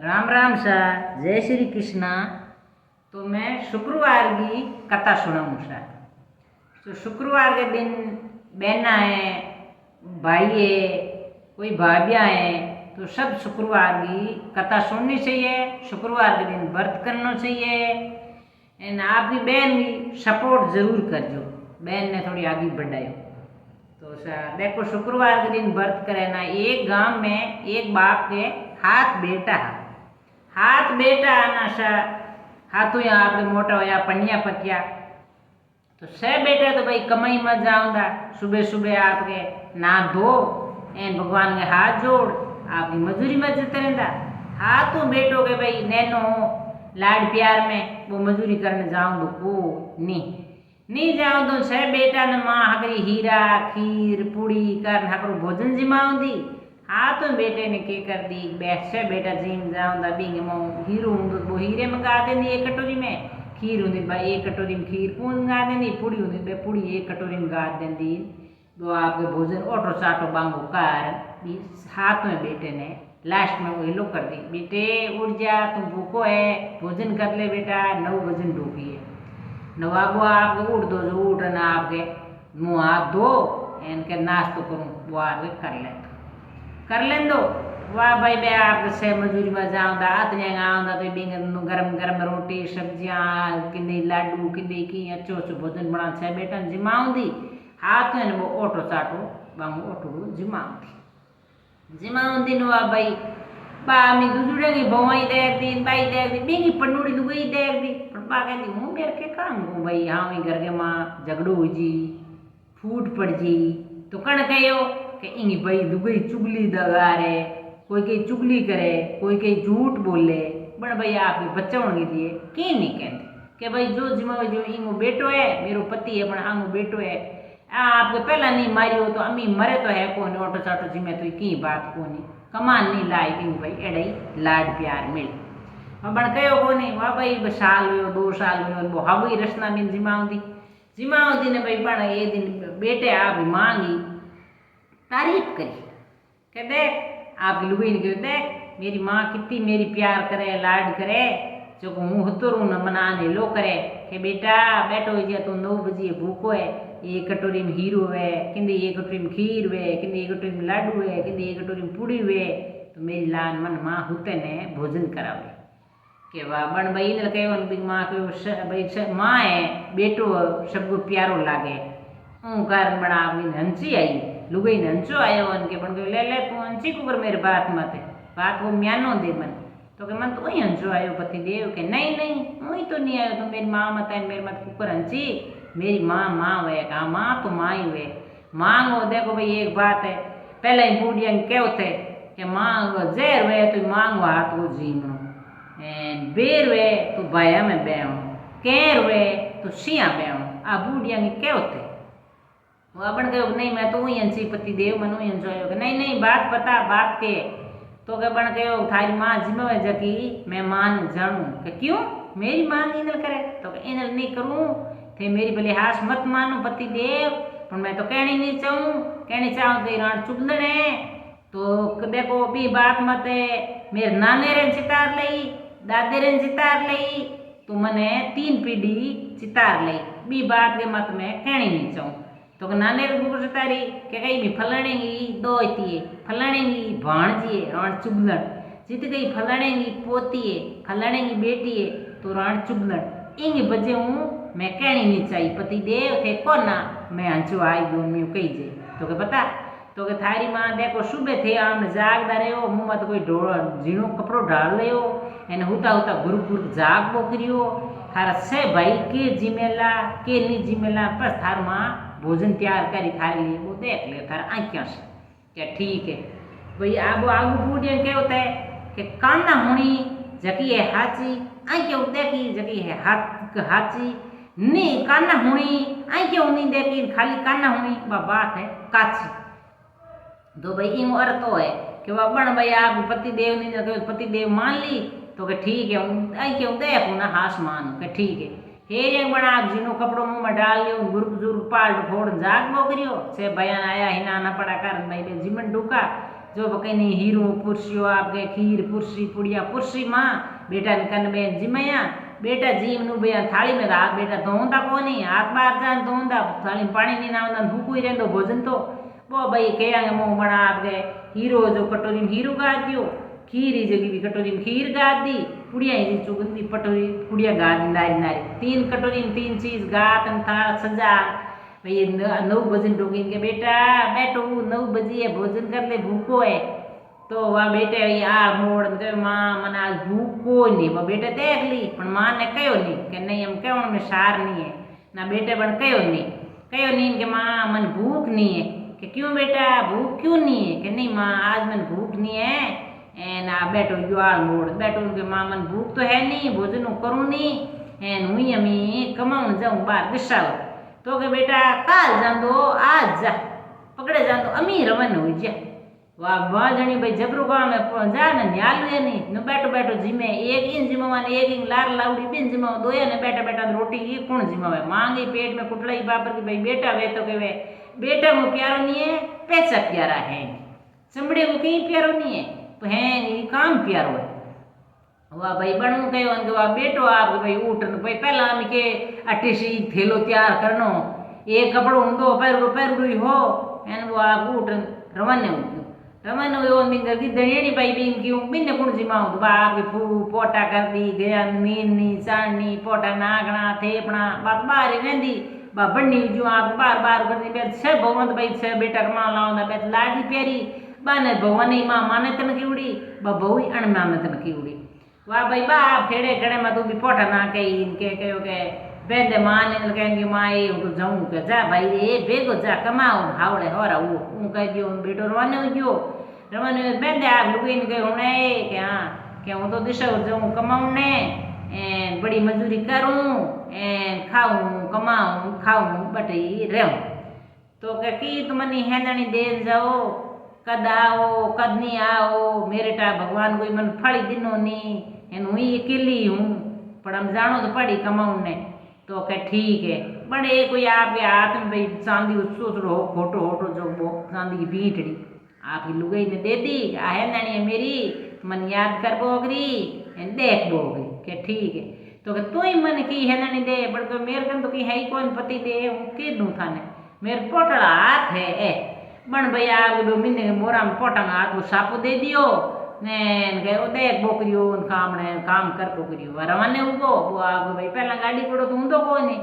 राम राम सा जय श्री कृष्णा। तो मैं शुक्रवार की कथा सुनाऊँ सा। तो शुक्रवार के दिन बहना है, भाई है, कोई भाभियाँ है, तो सब शुक्रवार की कथा सुननी चाहिए। शुक्रवार के दिन व्रत करना चाहिए। एंड आपकी बहन की सपोर्ट जरूर करजो, बहन ने थोड़ी आगे बढ़ायो। तो सर देखो, शुक्रवार के दिन व्रत करे ना। एक गांव में एक बाप के हाथ बेटा है, हाथ बेटा ना सा हाथों या आपके मोटा होया पनिया पतिया। तो सह बेटा तो भाई कमाई मत जाऊंगा, सुबह सुबह आपके ना धो एन भगवान के हाथ जोड़ आपकी मजूरी मत जते रहता। हाथों बेटो के भाई नैनो लाड प्यार में वो मजूरी करने जाऊँ तो नहीं जाऊँ तो सह बेटा ने माँ हकरी हीरा खीर पूड़ी कर हकरो भोजन जिमाऊँ दी। हाँ तो बेटे ने के कर दी, बैठ बेटा जिम जाऊँ बींगे मो हीरो हूँ तो वो हीरे मंगा देंगी एक कटोरी में, खीर होंगी भाई एक कटोरी में खीर मंगा देंगी, पूड़ी होंगी भाई पूड़ी एक कटोरी में गा देंगी। तो आपके भोजन ऑटो चाटो बांगो कार हाथ में बेटे ने लास्ट में वो हिलो कर दी, बेटे उठ जा तुम भूखो है, भोजन कर ले बेटा, 9 बजे डूबी है। नवाबो आपके उठ दो जो उठ ना आपके मुँह हाथ धो इनके नाश्तो करूँ वो आपके कर लें दो। वाह भाई बे आप से मजूरी में जाऊँगा अतने आऊँगा तो बिंग गरम गरम रोटी सब्जियाँ किन्नी लाडू किन्नी की अच्छो अच्छो भोजन बना छे बेटा जिमाऊँ दी। हाथ में वो ऑटो चाटो बांगो ऑटो जिमाऊँ दिन वाह भाई बा मी दुजुड़ेगी भवाई देख दी बाई देख दी बिंगी पन्नूड़ी दुगई देख दी पर बा कहती हूँ मेरे के काम को भाई हाँ वही घर के माँ झगड़ो हो जी फूट पड़ जी तो कण कहो कि इंगी भाई दुगई चुगली दगा रहे, कोई कहीं चुगली करे, कोई कहीं झूठ बोले, बड़ भाई आपके बच्चा होने दिए कहीं नहीं कहते कि भाई जो जिम्मे जो इंगो बेटो है मेरो पति है पण आंगो बेटो है आपके पहला नहीं मारियो तो अम्मी मरे तो है कौन ऑटो चाटो जिम्मे तो की बात को नहीं कमान नहीं लाई कि भाई एड़े लाड प्यार मिल बण कहो को नहीं वाह भाई साल हुए 2 साल हुए वो हवी रचना बिन जिमाऊँ दी ने भाई पण ये दिन बेटे आप मांगी तारीफ करी कि देख आप लुगई ने कहो देख मेरी माँ कितनी मेरी प्यार करे लाड करे जो हूँ हतरू न मनाने लो करे कि बेटा बैठो हो तू 9 बजे भूखो है, एक कटोरी में हीरो है किंदी एक कटोरी में खीर हुए किंदी एक कटोरी में लाडू है किंदी एक कटोरी में पूड़ी हुए तो मेरी लान मन माँ हुते ने भोजन करावे कि वाह बण भाई ने कहो माँ को भाई माँ है बेटो सबको प्यारो लागे हूँ कारण बना हंसी आई लुगई ने हंसो आयो के बन गयो ले तू हंसी कुकर मेरे बात वो म्यानो दे मन तो के मन तो वही हंसो आयो पति देव के नहीं वही तो नहीं आयो तो मेरी माँ मत है मेरे मत कुकर हंसी मेरी माँ हुए कहा माँ तो माँ ही हुए मांगो देखो भाई एक बात है पहले ही बूढ़िया क्या होते कि मांगो जहर हुए तो मांगो हाथ वो जीनो बेर हुए तो भया में बेहूँ कैर हुए तो सिया बेहूँ आ बूढ़िया क्या होते वो अपन कहो नहीं मैं तो वही हंसी पति देव मन वही हंसो नहीं बात पता बात के तो के बन कहो थारी माँ जिम्मे जकी मैं मान जानू कि क्यों मेरी माँ इनल करे तो इनल नहीं करूँ थे मेरी भले हास मत मानो पति देव पर मैं तो कहनी चाहूँ तो राण चुगलण है तो देखो भी बात मत है मेरे नाने रे चितार लई दादे रे चितार लई तो मने 3 पीढ़ी चितार लई बी बात के मत में कहनी नहीं चाहूँ तो नाने गुरु तारी के कहीं भी फलाने की दो फलाने की भाणजी है रण चुगलण जित गई फलाने की पोती है फलाने की बेटी है तो रण चुगलण इंग बजे हूँ मैं कहनी नहीं चाहिए पति देव थे कौन ना मैं हंचो आई गो मैं कही जे तो के पता तो के थारी माँ देखो सुबह थे आम जागदा रहो मुँह मत कोई झीणो कपड़ो ढाल लियो एने हुता गुरु जाग बोकरियो थारा से भाई के जिमेला के नहीं जिमेला बस थार माँ भोजन तैयार करी थारे लिए वो देख ले थारा आँखियों से क्या ठीक है भाई आगू बूढ़िया क्या होता है कि काना हुणी जकी है हाची आँखियों देखी जकी है हाची नहीं काना हुणी आँखियों नहीं देखी खाली काना हुणी वह बात है काची तो भाई इन अर्थ तो है कि वह बण भाई आप पति देव ने पति देव मान ली तो कि ठीक है आँखियों देखू ना हास मानू कि ठीक है हेरे बना आप जीनो कपड़ो मुंह में डाल लियो गुरुप पाल फोड़ जाग बोकरियो से बयान आया हिना ना पड़ा कारण भाई बे जीवन डूका जो कहीं नहीं हीरो पुरसियो आपके खीर पुरसी पुड़िया पुरसी माँ बेटा ने कन बेन जिमया बेटा जीव नु बे थाली में हाथ बेटा धोंदा कोनी हाथ बार जान धोंदा थाली में पानी नहीं नावंदा भूखू ही रहंदो भोजन तो वो भाई कहेंगे मुँह बना आपके हीरो जो कटोरी में हीरो गा दियो खीर ही जगी भी कटोरी में खीर गा दी पुड़िया ही चुगंदी पटोरी पुड़िया गा दी नारी नारी 3 कटोरी में 3 चीज गा तन थाल सजा भाई 9 बजे डोगी के बेटा बैठो 9 बजे भोजन कर ले भूखो है तो वह बेटे आ मोड़ माँ मन आज भूखो नहीं वह बेटे देख ली पर माँ ने कहो नहीं कि नहीं हम कहो में सार नहीं है ना बेटे बन कहो नहीं कि माँ मन भूख नहीं है कि क्यों बेटा भूख क्यों नहीं है कि नहीं माँ आज मन भूख नहीं है एन आ बैठो युआल मोड़ बैठो उनके माँ मन भूख तो है नहीं भोजन करूँ नहीं एन हुई अमी कमाऊँ जाऊँ बाहर दिशा तो के बेटा काल जांदो आज जा पकड़े जांदो अमी रवन हुई जा वाह जणी भाई जबरू गाँव में जा ने न्यालू है नहीं न बैठो बैठो जिमे एक इन जिम्मा ने एक इन लार लाउडी बिन जिम्मा दो ने बैठा बैठा रोटी ये कौन जिम्मा मांगी पेट में कुटलाई बापर की भाई बेटा वे तो कहे बेटा को प्यारो नहीं है पैसा प्यारा है चमड़े को कहीं प्यारो नहीं है तो है ये काम प्यारो है वाह भाई बनू कहो उनके वाह बेटो आप भाई उठ भाई पहला हम के अट्ठी सी थेलो तैयार करनो एक कपड़ो हूंदो पैर हो एन वो आप उठ रवाने रवाने हुए मिंगर की दड़ियणी भाई बिन क्यों बिन कुण जिमाऊं तो बाप के फू पोटा कर दी गया नीनी चाणनी पोटा नागना थेपना बात बाहर ही रहंदी बा बन्नी जो आप बार बार कर दी बेट छह भगवंत भाई छह बेटा कमा लाओ बेट लाडी प्यारी बाने भगवान ही माँ माने तन की उड़ी बा बहु अणमाने तन की उड़ी वाह भाई बाप खेड़े खेड़े में तू भी पोटा ना कही इनके कहो के बेंदे माँ ने कहेंगे माँ ये तो जाऊँ के जा भाई रे बेगो जा कमाओ हावड़े हो रहा वो कह दियो बेटो रवाने हो गयो रवाने बेंदे आप लोग इनके होने कि हाँ कि हूँ तो दिशा जाऊँ कमाऊँ ने बड़ी मजदूरी करूँ खाऊँ कमाऊँ खाऊँ बटी रहूँ तो कि तुमने हैंदनी देन जाओ कद आओ कद नहीं आओ मेरे टा भगवान कोई मन फड़ी दिनो नहीं एन हुई अकेली हूँ पर हम जानो तो पड़ी कमाऊँ ने तो कह ठीक है बड़े कोई आपके हाथ में भाई चांदी उसरो फोटो होटो जो वो चांदी की बीठड़ी आपकी लुगाई ने दे दी है नानी है मेरी मन याद कर बोगरी देख बोगरी के ठीक है तो तू ही मन की है नानी दे बड़ तो मेरे कन तो की है ही कौन पति दे के दूँ थाने मेरे पोटड़ा हाथ है बन भैया मिने मोरा में पोटा में हाथ वो सापो दे दियो ने गए देख बोकरियो काम कर बोकरियो रवाने उगो वो आप भाई पहला गाड़ी पड़ो तो ऊँदो को नहीं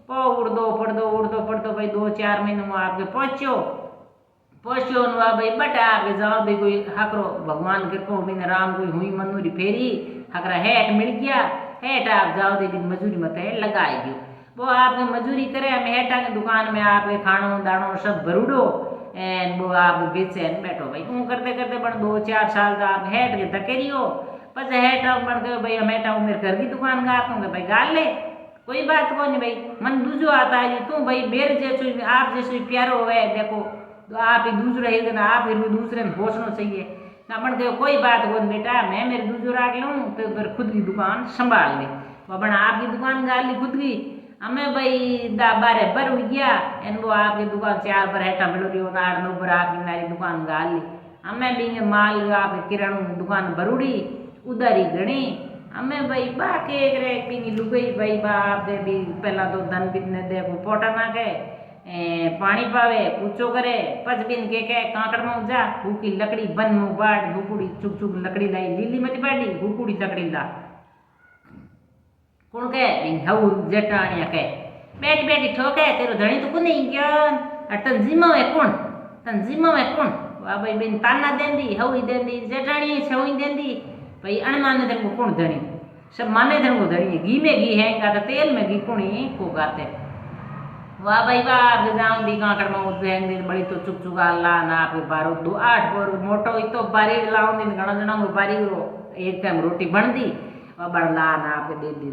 पो उड़दो पड़दो भाई 2-4 महीने में आपके पहुँचो वाह भाई बटा आपके जाओ भी कोई हकरो भगवान के को बिन राम कोई हुई मनूरी फेरी हकरा हेट मिल गया हेट आप जाओ दे दिन मजूरी मत है लगाए दियो वो आपके मजूरी करे हमें हेटा की दुकान में आपके खानो दानो सब भरूडो वो आप बेचे बैठो भाई ऊँ करते करते बन 2-4 साल का आप हेट के धकेरियो बस हेट बन गए भाई हम हेटा मेरे घर की दुकान का आते भाई गाल ले कोई बात को नहीं भाई मन दूजो आता है तू भाई मेरे जैसे आप जैसे प्यारो हुए देखो तो आप ही दूसरे ही ना आप फिर दूसरे में पहुँचना चाहिए ना बन गए कोई बात को बेटा मैं मेरे दूसरो रख लूँ तो फिर खुद की दुकान संभाल ले वो बना आपकी दुकान गाल ली खुद की हमें भाई 10-12 पर हो गया एन वो आपकी दुकान 4 पर हेटा मिलो रही 8-9 पर आपकी नारी दुकान गाल ली हमें भी माल आपके किराणु दुकान भरूड़ी उधर ही गणी हमें भाई बा के पीनी लुगई भाई बाप दे भी पहला तो धन बिन देखो पोटा ना के पानी पावे पूछो करे पच बिन के कांकड़ में जा भूखी लकड़ी बन मुँह बाट भूकुड़ी चुक चुक लकड़ी लाई लीली मत बाड़ी भूकुड़ी लकड़ी ला कौन कहे हऊ जटाणिया कहे बैठी बैठी ठोके तेरो धनी तो कुने ज्ञान और तंजीमा है कौन वाह भाई बिन ताना देंदी हऊ देंदी जटाणी छवी देंदी भाई अणमाने धन को कौन धनी सब माने धन को धनी घी में घी हैंगा तो तेल में घी कुणी को गाते वाह भाई वाह जाऊँ दी कांकड़ में उद्देंगे बड़ी तो चुक चुका ला ना आप 12-8 पर मोटो तो बारी लाऊं दिन घना जना बारी एक टाइम रोटी बन दी वह बड़ ला ना आप दे दी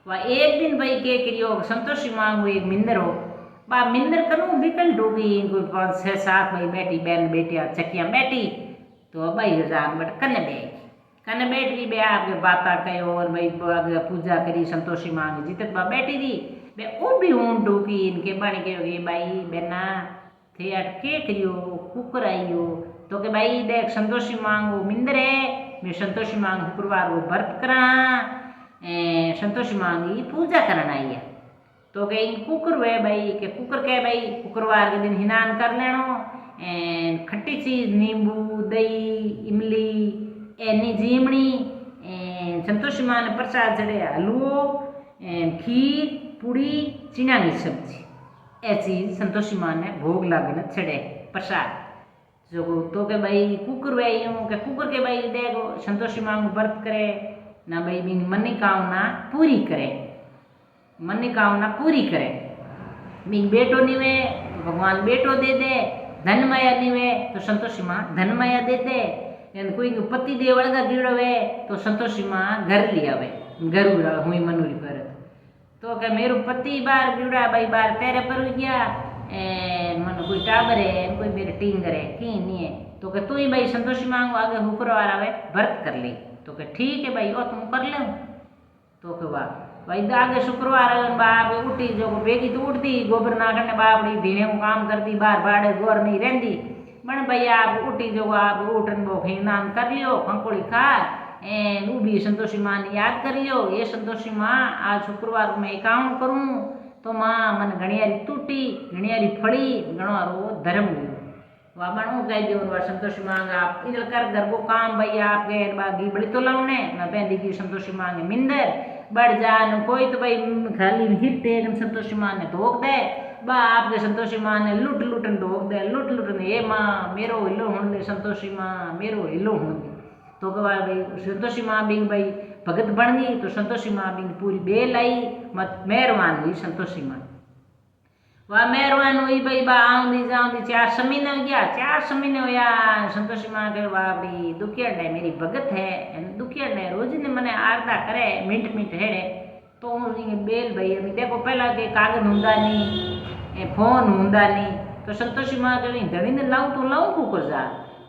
वह एक दिन भाई के करियो संतोषी मांगू एक मिंदर हो बा मिंदर करूँ बिकल डूबी कोई 5-6-7 भाई बैठी बहन बेटिया चकिया बैठी तो भाई जान बट कने बैठ गई बे आपके बाता कहो और भाई पूजा करी संतोषी मांगी जितत बा बैठी थी बे वो भी ऊँट डूकी इनके बन के भाई बेना थे अटके करियो कुकर आइयो तो के भाई देख संतोषी मांगो मिंदर है मैं संतोषी मांग शुक्रवार को व्रत करा संतोषी मांगी पूजा करना आई है तो के इन कुकर वे भाई के कुकर के भाई शुक्रवार के दिन हिनान कर लेनो खट्टी चीज नींबू दही इमली एनी जीमणी संतोषी माँ ने प्रसाद चढ़े हलवो खीर पूड़ी चीना की सब्जी ए चीज संतोषी माँ ने भोग लागने चढ़े प्रसाद जो तो के भाई कुकर वे यूँ के कुकर के भाई देखो संतोषी माँ को व्रत करे ना भाई बिन मनी कामना पूरी करे मनी कामना पूरी करे बिन बेटो निवे तो भगवान बेटो दे दे धन माया निवे तो संतोषी माँ धन माया दे दे कोई पति देव वड़गा गीड़ो वे तो संतोषी माँ घर लिया वे घर हुई मनूरी पर तो क्या मेरू पति बार गीड़ा भाई बार तेरे पर गया मन कोई टाबर है कोई मेरे टिंगर है की नहीं है तो क्या तू ही भाई संतोषी मांगो आगे शुक्रवार आवे व्रत कर ली तो क्या ठीक है भाई और तुम कर ले तो क्या वाह भाई आगे शुक्रवार बाप उठी जो बेगी तो उठती गोबर ना करने बापड़ी धीने को काम करती बार बाड़े गोर नहीं रहती मन भाई आप उठी जो आप उठन बो नाम कर लियो खंकोड़ी खा वो भी संतोषी माँ ने याद कर लियो ये संतोषी माँ आज शुक्रवार को मैं काम करूँ तो माँ मन घणियारी टूटी घणियारी फड़ी घणो धर्म हुई वह बनू कह दियो संतोषी माँ आप इधर कर घर को काम भाई आप गए बागी बड़ी तो लाउने न पहली की संतोषी माँ ने मिंदर बढ़ जान कोई तो भाई खाली हिट संतोषी माँ ने धोख दे बा आपके संतोषी माँ ने लुट लुटन ढोक दे लुट लुटन ये माँ मेरो हिलो हुण दे संतोषी माँ मेरो हिलो हुण दे तो कहा भाई संतोषी माँ बिंग भाई भगत बन गई तो संतोषी माँ बिंग पूरी बेल आई मत मेहरबान हुई संतोषी माँ वह मेहरबान हुई भाई बा आऊंदी जाऊंदी 4 महीने हो गया 4 महीने होया संतोषी माँ के बापड़ी दुखिया डे मेरी भगत है दुखिया डे रोज ने मने आरता करे मिनट मिनट हेड़े तो बेल भाई अभी देखो पहला के कागज होंदा नहीं फोन होंदा नहीं तो संतोषी माँ के धनी ने लाऊं तो लाऊं कुकर जा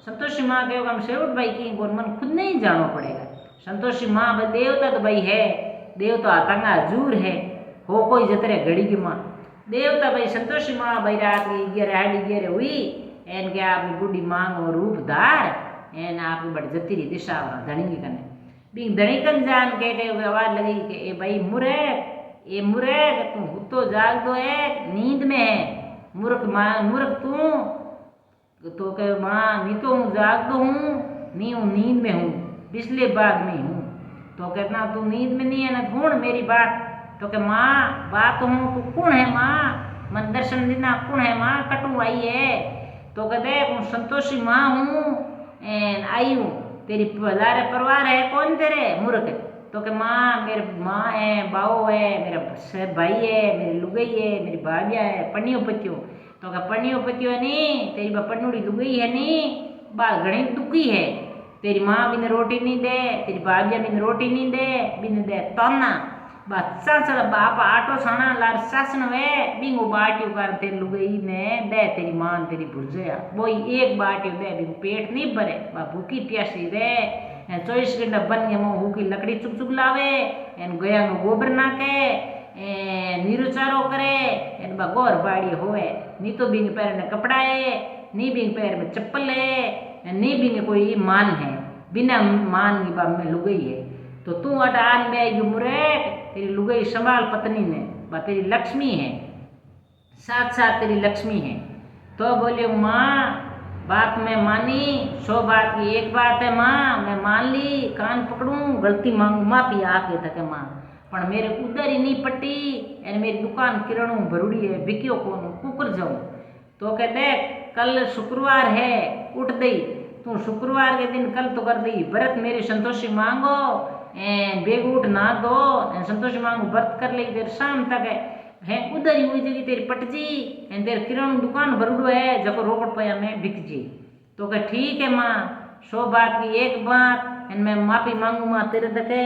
संतोषी माँ के हम सेवट भाई की बोल मन खुद नहीं जाना पड़ेगा संतोषी माँ भाई देवता तो भाई है देवता आतंगा हजूर है हो कोई जतरे घड़ी की माँ देवता भाई संतोषी माँ भाई रात की 11 हुई एन के आप गुड्डी मांग रूप धार एन आप बड़ जतीरी दिशा धनी की कने बिंग धड़ीकन जान के आवाज लगी कि ए भाई मुरेक तू तो जाग दो है नींद में है मूर्ख तू तो कह माँ नी तो हूँ जाग दो हूँ नी हूँ नींद में हूँ पिछले बाग में हूँ तो कहना तू नींद में नहीं है ना ढूंढ मेरी बात तो कह माँ बात हूँ तू कौन है माँ मन दर्शन देना कौन है माँ कटू आई है तो कह देख हूँ संतोषी माँ हूँ आई हूँ तेरी लारे परिवार है कौन तेरे मूर्ख तो के माँ मेरे माँ है बाओ है मेरा भाई है मेरी लुगई है मेरी भाभिया है पन्नियों पतियों तो क्या पन्नियों पतियों है नी तेरी पन्नुड़ी लुगई है नी बा घनी दुखी है तेरी माँ बिन रोटी नहीं दे तेरी भाभिया बिन रोटी नहीं दे बिन दे तोना बच्चा चल बाप आटो साना लार सासन वे बिंगो बाटियों कर तेरी लुगई ने दे तेरी माँ तेरी भुर्जया वो एक बाटियों दे बिंगो पेट नहीं भरे बा भूखी प्यासी दे 24 घंटा बन गया मुँह की लकड़ी चुक चुक लावे एन गया में गोबर नाके नीरो चारो करे एन बा गोर बाड़ी होए नी तो बिंग पैर में कपड़ा है नी बिंग पैर में चप्पल है नी बिंग कोई मान है बिना मान की बाप में लुगई है तो तू अट आन में मुरे तेरी लुगई संभाल पत्नी ने बा तेरी लक्ष्मी है साथ साथ तेरी लक्ष्मी है तो बोले माँ बात मैं मानी 100 बात की एक बात है माँ मैं मान ली कान पकड़ूं गलती मांगू माफी आके तक माँ पर मेरे उधर ही नहीं पट्टी एन मेरी दुकान किरणों भरूड़ी है बिकियो कौन कुकर जाऊँ तो कहते कल शुक्रवार है उठ दई तू शुक्रवार के दिन कल तो कर दी व्रत मेरी संतोषी मांगो बेग उठ ना दो संतोषी मांगो व्रत कर ले देर शाम तक है उधर ही हुई जगह तेरी पटजी तेरे किरण दुकान भरूडो है जको रोकड़ पया में बिक जी तो कह ठीक है माँ 100 बात की एक बात मैं माफी मांगू माँ तेरे तके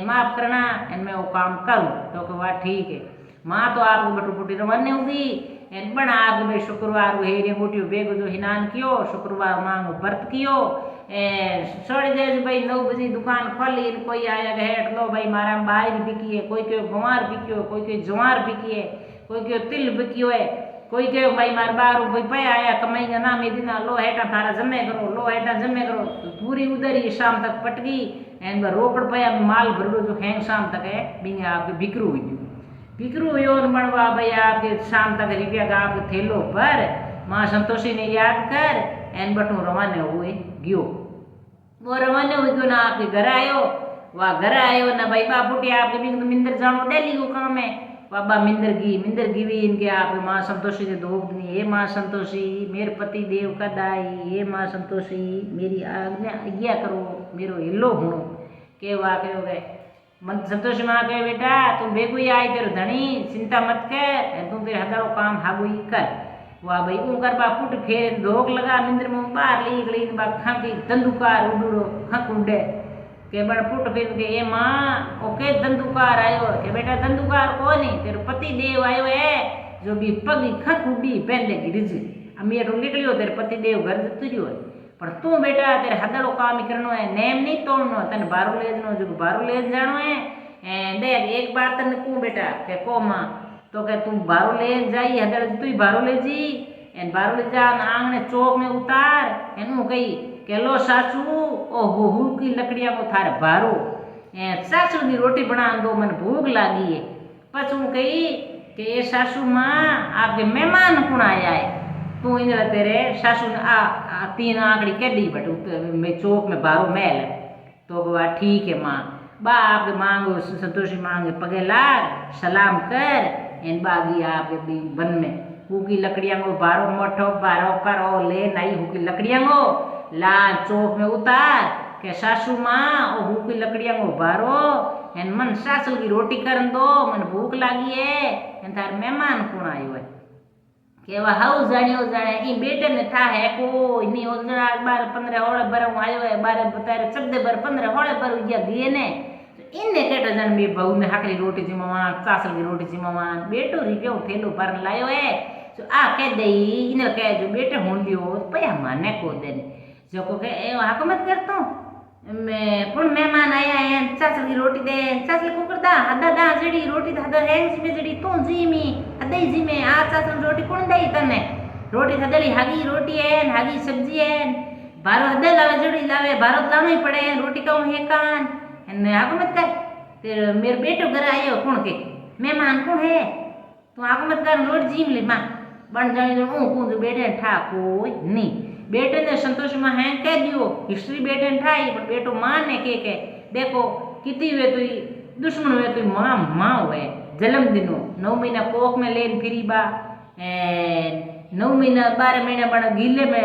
माफ करना मैं वो काम करूँ तो कह वाह ठीक है माँ तो आपको बटू पुटी रवानी होगी बना आप भाई शुक्रवार हेरे मोटियो बेग जो हिनान कियो शुक्रवार मांगो व्रत कियो सड़ जाए भाई 9 बजे दुकान खोली कोई आया हेठ लो भाई मारा बाहर बिकी है कोई क्यों गंवार बिकियो कोई क्यों जवार बिकी है कोई क्यों तिल बिकियो है कोई कहे भाई मार बार कोई पे आया कमाई ना मेरी ना लो हेटा थारा जमे करो लो हेटा जमे करो तो पूरी उधर ही शाम तक पटकी एंड रोकड़ पे माल भरो जो हैंग शाम तक है बिंगे आपके बिक्रू हुई बिक्रू हुई और मनवा भाई आपके शाम तक रुपया का आपके थैलो पर माँ संतोषी ने याद कर एन बटू रवाने हुए गयो वो रवाने हुई गयो ना आपके घर आयो वह घर आयो ना भाई बापूटी आपके बिंग तो मिंदर जानो डेली को काम है बाबा मिंदर गी भी इनके आप माँ संतोषी ने दोगनी हे माँ संतोषी मेरे पति देव का दाई हे माँ संतोषी मेरी आज्ञा करो मेरो हिलो हूँ के वाह कहो गए मन संतोषी माँ कहे बेटा तुम बेगु ही आई तेरो धनी चिंता मत कर तुम तेरे हजारों काम हागु ही कर वाह भाई ऊ कर बा पुट फेर धोक लगा मिंदर में बाहर ली गई बा खाकी दंदुकार उडुड़ो खक उडे के बड़ पुट फिर के ए माँ ओके दंदुकार आयो के बेटा दंदुकार को नहीं तेरे पति देव आयो है जो भी पगी खक उडी पहले की रिज अमी एटो निकलियो तेरे पति देव घर जतरियो है पर तू बेटा तेरे हदड़ो काम ही करनो है नेम नहीं तोड़नो तने बारो ले जनो जो बारो ले जानो है देख एक बात तने को बेटा के को माँ तो के तू बारो ले जाई हदड़ तू बारो ले जी एन बारो ले जा आंगने चौक में उतार एनु कही के लो सासू ओ हु की लकड़िया को थारे बारो सासू की रोटी बना दो मन भूख लागी है पछू कही कि ये सासू माँ आपके मेहमान कौन आया है तू इन तेरे सासू ने आ तीन आंकड़ी कह दी बट मैं चौक में बारो महल तो वह ठीक है माँ बा आपके मांगो संतोषी मांगे पगे लाग सलाम कर इन बागी आपके बन में हु की लकड़ियाँ को बारो मोटो बारो करो ले नहीं हु की लकड़ियाँ को ला चौक में उतार के सासू माँ और हु की लकड़ियाँ को बारो एन मन सासू की रोटी कर दो मन भूख लागी है एन तार मेहमान कौन आयो है के वह हाउ जाने ई बेटे ने था है को इनी ओजना 12-15 होले बर आयो है 12 14 बर 15 होले बर गया दिए ने इनने केटा जन में बहू ने हाकली रोटी जिमावा चासल की रोटी जिमावा बेटो रिप्यो थेलो भर लायो है तो आ कह दई इन कह जो बेटे हों लियो पया माने को देने जो को के ए हाको मत करतो मैं कौन मेहमान आया है चाचल की रोटी दे चाचल को करदा अदा दा जड़ी रोटी दादा है में जड़ी तो जी में अदई जी में आ चाचल रोटी कौन दई तने रोटी थदली हागी रोटी है हागी सब्जी है बारो हदे लावे जड़ी लावे बारो लानो ही पड़े रोटी का है कान ने हाको मत कर तेरे मेरे बेटो घर आयो कौन के मेहमान कौन है तो हाको मत कर रोट जीम ले मां बन जाए जो को जो बेटे ठा कोई नहीं बेटे ने संतोष मां है कह दियो हिस्ट्री बेटे ने ठाई पर बेटो मां ने के देखो कितनी वे तो दुश्मन वे तो मां हुए जन्म दिनो 9 महीना कोख में लेन फिरी बा 9 महीना 12 महीना बन गीले में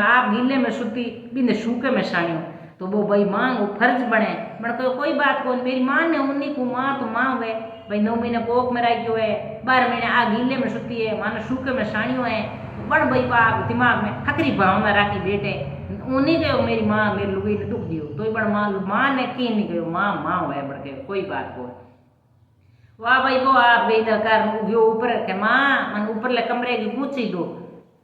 आप गीले में सुती बिन सूखे में साणियो तो वो भाई मां वो फर्ज बने बन कोई बात को मेरी मां ने उन्हीं को मां तो मां हुए भाई 9 महीने कोख में रखियो है 12 महीने आ गीले में सुती है माने सूखे में साणियो है बड़ भाई बाप दिमाग में हकरी भावना राखी बेटे उन्हीं के मेरी माँ मेरी लुगाई ने दुख दियो तो बड़ माँ ने की नहीं कहो माँ हुआ बढ़ के कोई बात को वाह भाई वो आप गई दरकार उगियो ऊपर के माँ मन ऊपर ले कमरे की पूछी दो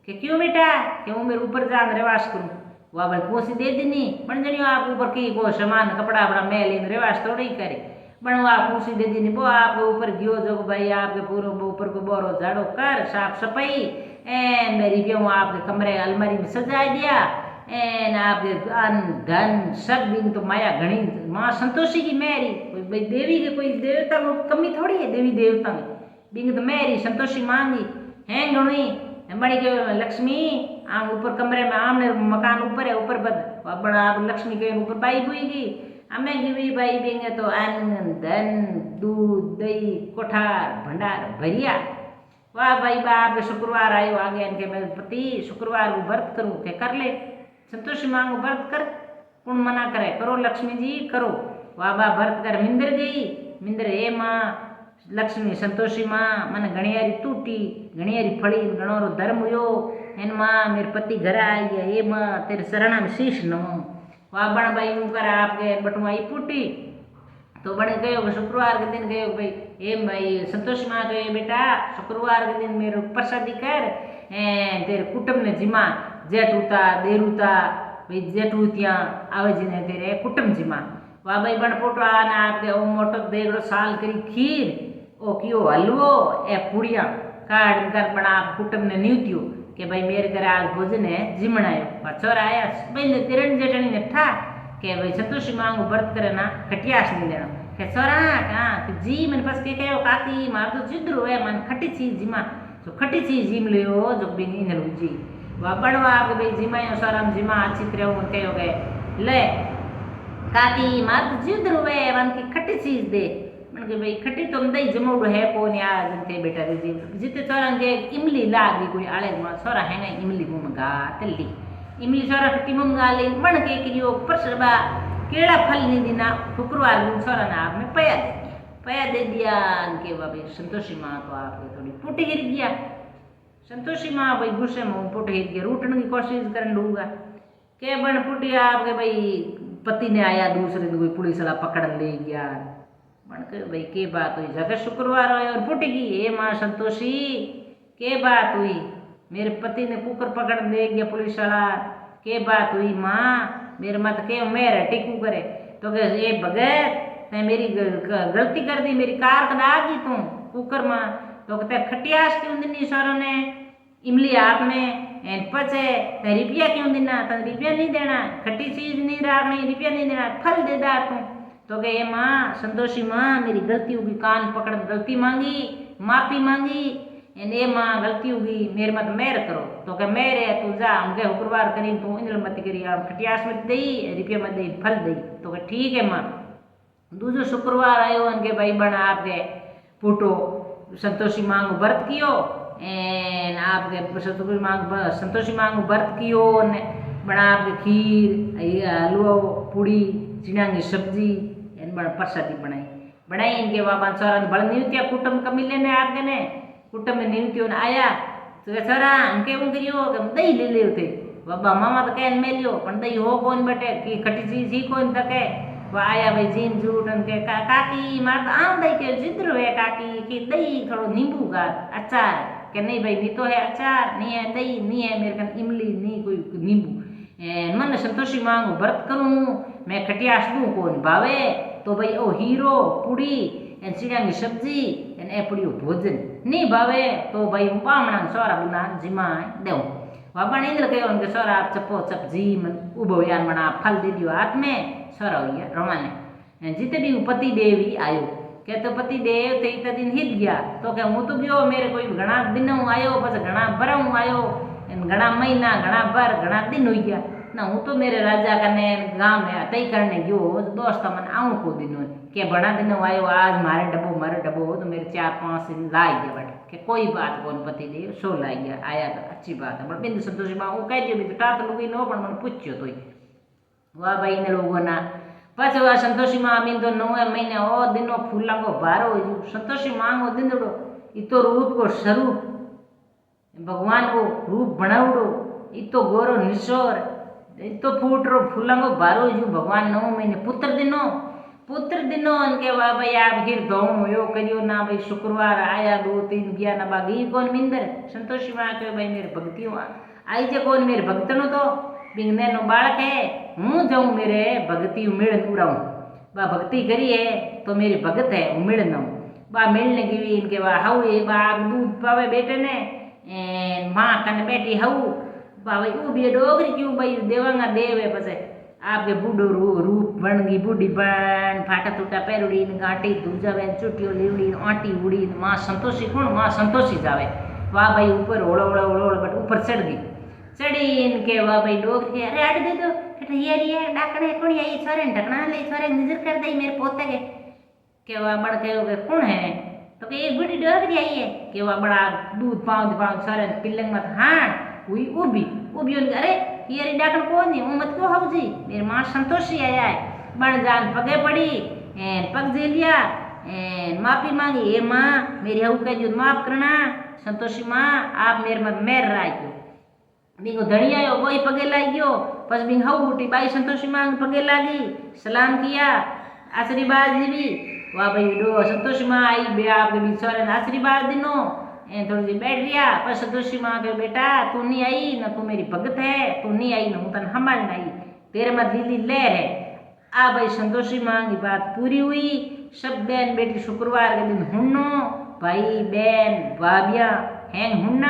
कि क्यों बेटा कि वो मेरे ऊपर जान रेवास करूँ वाह भाई पूछी दे दी बन जनियो आप ऊपर की को सामान कपड़ा अपना मैल इन रेवास थोड़ी ही करे बनवा पूछी दे दी वो आपके ऊपर गियो जो भाई आपके पूरे ऊपर को बोरो झाड़ो कर साफ सफाई एन मेरी क्यों आपके कमरे अलमारी में सजा दिया एन आपके धन सब दिन तो माया घनी माँ संतोषी की मेरी भाई देवी के कोई देवता को कमी थोड़ी है देवी देवता में बिंग तो मेरी संतोषी मांगी हैं घणी बड़ी के लक्ष्मी आम ऊपर कमरे में आमने मकान ऊपर है ऊपर बद बड़ा आप लक्ष्मी के ऊपर बाई बुईगी हमें गिवी बाई देंगे तो अन्न धन दूध दही कोठार भंडार भरिया वाह भाई बाप शुक्रवार आयो आगे इनके मेरे पति शुक्रवार को व्रत करूँ के कर ले संतोषी मांगो व्रत कर कौन मना करे करो लक्ष्मी जी करो वाह बा व्रत कर मिंदर गई मिंदर हे माँ लक्ष्मी संतोषी माँ मन घणियारी टूटी घणियारी फड़ी घणोरो धर्म हुयो इन माँ मेरे पति घर आई है हे माँ तेरे शरणा में शीश नमो वाह बण भाई कर आपके बटुआई फूटी तो बड़े गयो शुक्रवार के दिन गयो भाई ए भाई संतोष माँ गए बेटा शुक्रवार के दिन मेरे प्रसादी कर तेरे कुटुंब ने जिमा जेठूता देरूता भाई जेठू त्या आवे जी ने तेरे कुटुंब जिमा वाह भाई बण फोटो आना आपके ओ मोटो देगड़ो साल करी खीर ओ कियो हलवो ए पुड़िया कार्ड कर बना कुटुंब ने न्यूत्यो कि भाई मेरे घर आज भोजन है जिमण आयो छोरा आया पहले तिरण जेठणी ने ठा कि भाई संतोषी मांगू व्रत करे ना खटियास नहीं देना के छोरा कहाँ जी मैंने पास के कहो काकी मार तो जिद्र है मन खटी चीज जिमा जो खटी चीज जिम लियो जो बिनी ने जी वा बड़वा के भाई जिमा सोराम जिमा अच्छी तरह कहो गए ले काकी मार तो जिद्र है मन की खटी चीज दे मन के भाई खटी तो दई जमोड़ है कौन यार जनते बेटा जी जिते छोरा के इमली लागी कोई आले छोरा है ना इमली मुंह गा तल्ली इमली छोरा खट्टी मुंह गा ले मन के करियो परसबा केड़ा फल नहीं देना शुक्रवार दिन छोरा ने आप में पया दे दिया के बाबे संतोषी माँ तो आपके थोड़ी पुट गिर गया संतोषी माँ भाई गुस्से में पुट गिर गया रूटने की कोशिश करने लूँगा के बन पुटिया आपके भाई पति ने आया दूसरे दिन कोई पुलिस वाला पकड़ ले गया बन के भाई के बात हुई जगह शुक्रवार आया और पुट गई हे माँ संतोषी के बात हुई मेरे पति ने कुकर पकड़ ले गया पुलिस वाला के बात हुई माँ मेरे मत के मेरे टिकू करे तो के ये भगत ते मेरी गलती कर दी मेरी कार कदा गई तू कुकर माँ तो कहते खटियास क्यों दिनी सर ने इमली आप में एन पचे ते रुपया क्यों देना तन रुपया नहीं देना खट्टी चीज नहीं रखनी रुपया नहीं देना फल दे दार तू तो के माँ संतोषी माँ मेरी गलती होगी कान पकड़ गलती मांगी माफी मांगी ए माँ गलती होगी मेरे मत मेर करो तो के मेरे तू जा उनके शुक्रवार करी तू इंद्र मत करी खटियास मत दई रुपया मत दई फल दई तो के ठीक है माँ दूसरो शुक्रवार आयो उनके भाई बना आपके पुटो संतोषी मांग व्रत कियो एन आपके संतोषी मांग व्रत कियो ने बना आपके खीर हलवो पूड़ी चीना की सब्जी एन बड़ा प्रसादी बनाई इनके बाबा छोरा बड़ नियुत्या कुटुंब का मिले ने आपके ने कुटुंब में नियुत्यो ने आया तो छोरा उनके उन करियो कि दही ले लियो थे बाबा मामा तो कहन में लियो पण दही हो कौन बटे कि खटी चीज ही कौन तके वो आया भाई जीन जूट उनके काकी मार तो आम दही के जिद्र है काकी कि दही थोड़ा नींबू का अचार के नहीं भाई नहीं तो है अचार नहीं है दही नहीं है मेरे कन इमली नहीं कोई नींबू मन संतोषी मांगू व्रत करूँ मैं खटियास दूँ कौन भावे तो भाई ओ हीरो पूड़ी एन सीढ़िया की सब्जी एन एपड़ियो भोजन नहीं भावे तो भाई हूँ पामणा सोरा बुना जिमा देव बाबा ने इंद्र कहो उनके सोरा आप चपो चप जी मन उभो यार मना फल दे दियो हाथ में सोरा हो गया रवाने जिते भी पति देवी आयो के तो पति देव ते इतना दिन हित गया तो क्या हूँ तो गयो मेरे कोई घना दिन आयो बस घना बर आयो घना महीना घना बर घना दिन हो गया ना हूँ तो मेरे राजा कने गाँव में तय करने गयो दोस्त मन आऊँ को दिन के बड़ा दिन आयो आज मारे डब्बो तो मेरे 4-5 दिन लाई गया बट के कोई बात कौन पति देव सो लाई गया आया तो अच्छी बात है बट बिंदु संतोषी माँ वो कह दियो भी टात लुगी नो पण मन पूछ्यो तो वाह भाई ने लोगों ना पाछो आ संतोषी माँ बिंदु 9 महीने ओ दिनो फूला को बारो संतोषी माँ को दिन दो इतो रूप को स्वरूप भगवान को रूप बनावड़ो इतो गोरो निशोर इतो फूट रो फूला को बारो जो भगवान 9 महीने पुत्र दिनो उनके वाह भाई आप फिर धोम यो करियो ना भाई शुक्रवार आया 2-3 गया ना बागी कौन मिंदर संतोषी माँ के भाई मेरे भक्तियों आई जे कौन मेरे भक्तनो तो बिंगने नो बालक है हूँ जाऊँ मेरे भक्ति उमिड़ उड़ाऊँ बा भक्ति करी है तो मेरी भगत है उमिड़ न बा मिलने की भी इनके बा हाउ ये बा दूध पावे बेटे ने माँ कन बेटी हाउ बा भाई वो भी डोगरी क्यों भाई देवांगा देव है पसे आपके बूढ़ो रूप बन गई बूढ़ी बन फाटा टूटा पैरुड़ी गांटी दूजावे चुटियो लीवड़ी आंटी उड़ी माँ संतोषी कौन माँ संतोषी जावे वाह भाई ऊपर ओड़ो बट ऊपर चढ़ी इनके वाह भाई डोग के अरे आड़ दे दो ये डाकड़े कौन ये छोरे ढकना ले छोरे नजर कर दई मेरे पोते के वाह बड़ के कौन है तो के एक बड़ी डोगरी आई है कि वह बड़ा दूध पाँव छोरे पिल्लंग मत हाँ हुई उबी अरे ये डाकण कौन है मत क्यों हाउ जी मेरी माँ संतोषी आया है बन जान पगे पड़ी पग जे लिया माफी मांगी ये माँ मेरी हऊ का जो माफ करना संतोषी माँ आप मेरे मत मेर राखो बिंगो धनी आयो कोई पगे लाग गयो बस बिंग हऊ बूटी बाई संतोषी माँ पगे लागी सलाम किया आशीर्वाद दी वाह भाई दो संतोषी माँ आई बे आपके बिछोरे आशीर्वाद दिनो थोड़ी सी बैठ गया पर संतोषी माँ के बेटा तू नहीं आई ना तू मेरी भगत है तू नहीं आई ना हूँ तन हमारे नहीं तेरे में लीली लहर है आ भाई संतोषी माँ की बात पूरी हुई सब बहन बेटी शुक्रवार के दिन हुन्नो भाई बहन भाभिया हैं हुन्ना